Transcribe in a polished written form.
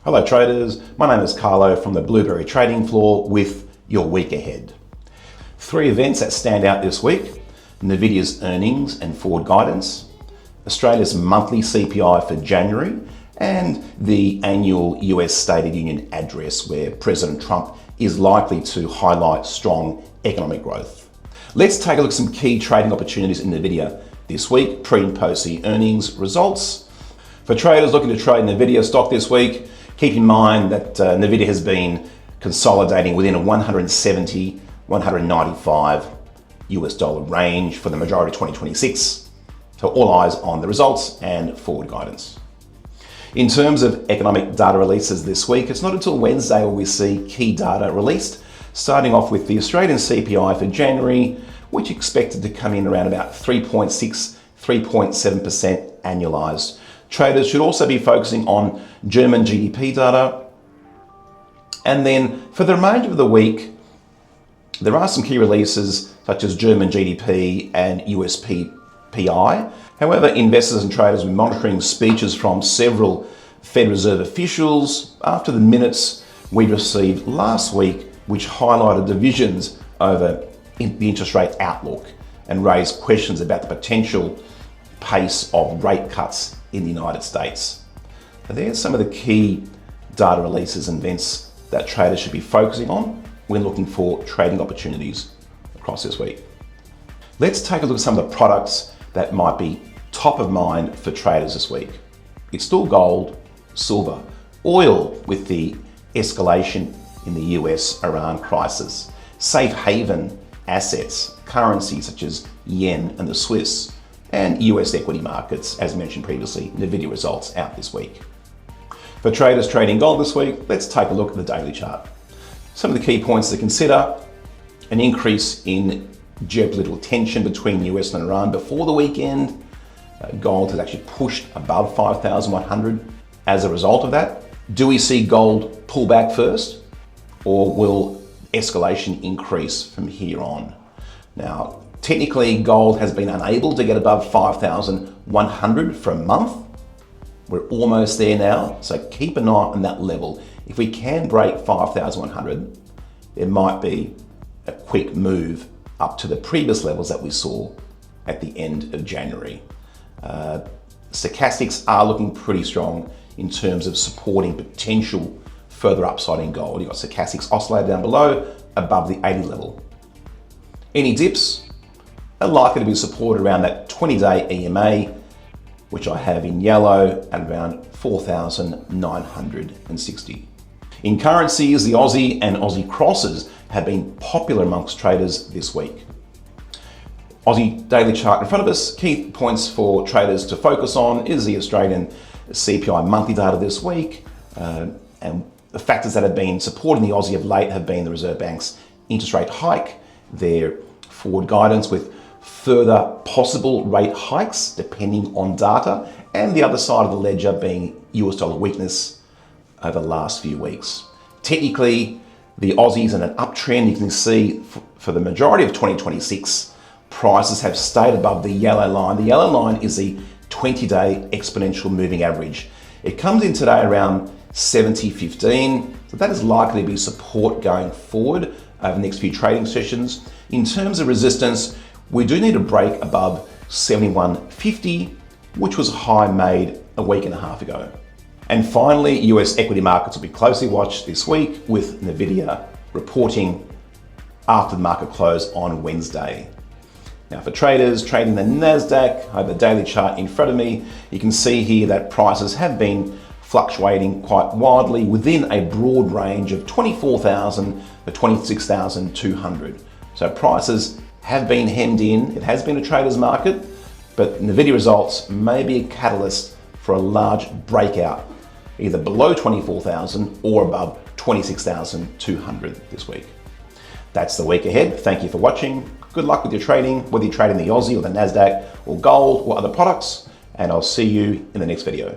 Hello traders, my name is Carlo from the Blueberry Trading Floor with your week ahead. Three events that stand out this week: Nvidia's earnings and forward guidance, Australia's monthly CPI for January, and the annual US State of the Union address where President Trump is likely to highlight strong economic growth. Let's take a look at some key trading opportunities in Nvidia this week, pre and post the earnings results. For traders looking to trade Nvidia stock this week, keep in mind that Nvidia has been consolidating within a 170, 195 US dollar range for the majority of 2026. So all eyes on the results and forward guidance. In terms of economic data releases this week, it's not until Wednesday where we see key data released, starting off with the Australian CPI for January, which is expected to come in around about 3.6, 3.7% annualized. Traders should also be focusing on German GDP data. And then for the remainder of the week, there are some key releases such as German GDP and US PI. However, investors and traders will be monitoring speeches from several Fed Reserve officials after the minutes we received last week, which highlighted divisions over the interest rate outlook and raised questions about the potential pace of rate cuts in the United States. Now, there's some of the key data releases and events that traders should be focusing on when looking for trading opportunities across this week. Let's take a look at some of the products that might be top of mind for traders this week. It's still gold, silver, oil with the escalation in the US-Iran crisis, safe haven assets, currencies such as yen and the Swiss, and US equity markets, as mentioned previously, Nvidia results out this week. For traders trading gold this week, let's take a look at the daily chart. Some of the key points to consider: an increase in geopolitical tension between US and Iran before the weekend. Gold has actually pushed above 5,100 as a result of that. Do we see gold pull back first, or will escalation increase from here on? Now, technically, gold has been unable to get above 5,100 for a month. We're almost there now, so keep an eye on that level. If we can break 5,100, there might be a quick move up to the previous levels that we saw at the end of January. Stochastics are looking pretty strong in terms of supporting potential further upside in gold. You've got stochastics oscillating down below, above the 80 level. Any dips are likely to be supported around that 20-day EMA, which I have in yellow at around 4,960. In currencies, the Aussie and Aussie crosses have been popular amongst traders this week. Aussie daily chart in front of us. Key points for traders to focus on is the Australian CPI monthly data this week, and the factors that have been supporting the Aussie of late have been the Reserve Bank's interest rate hike, their forward guidance with further possible rate hikes depending on data, and the other side of the ledger being US dollar weakness over the last few weeks. Technically, the Aussie's in an uptrend. You can see for the majority of 2026, prices have stayed above the yellow line. The yellow line is the 20-day exponential moving average. It comes in today around 70.15, so that is likely to be support going forward over the next few trading sessions. In terms of resistance, we do need to break above 71.50, which was a high made a week and a half ago. And finally, US equity markets will be closely watched this week, with Nvidia reporting after the market close on Wednesday. Now, for traders trading the NASDAQ, I have the daily chart in front of me. You can see here that prices have been fluctuating quite wildly within a broad range of 24,000 to 26,200. So prices have been hemmed in. It has been a trader's market, but Nvidia results may be a catalyst for a large breakout, either below 24,000 or above 26,200 this week. That's the week ahead. Thank you for watching. Good luck with your trading, whether you're trading the Aussie or the NASDAQ or gold or other products, and I'll see you in the next video.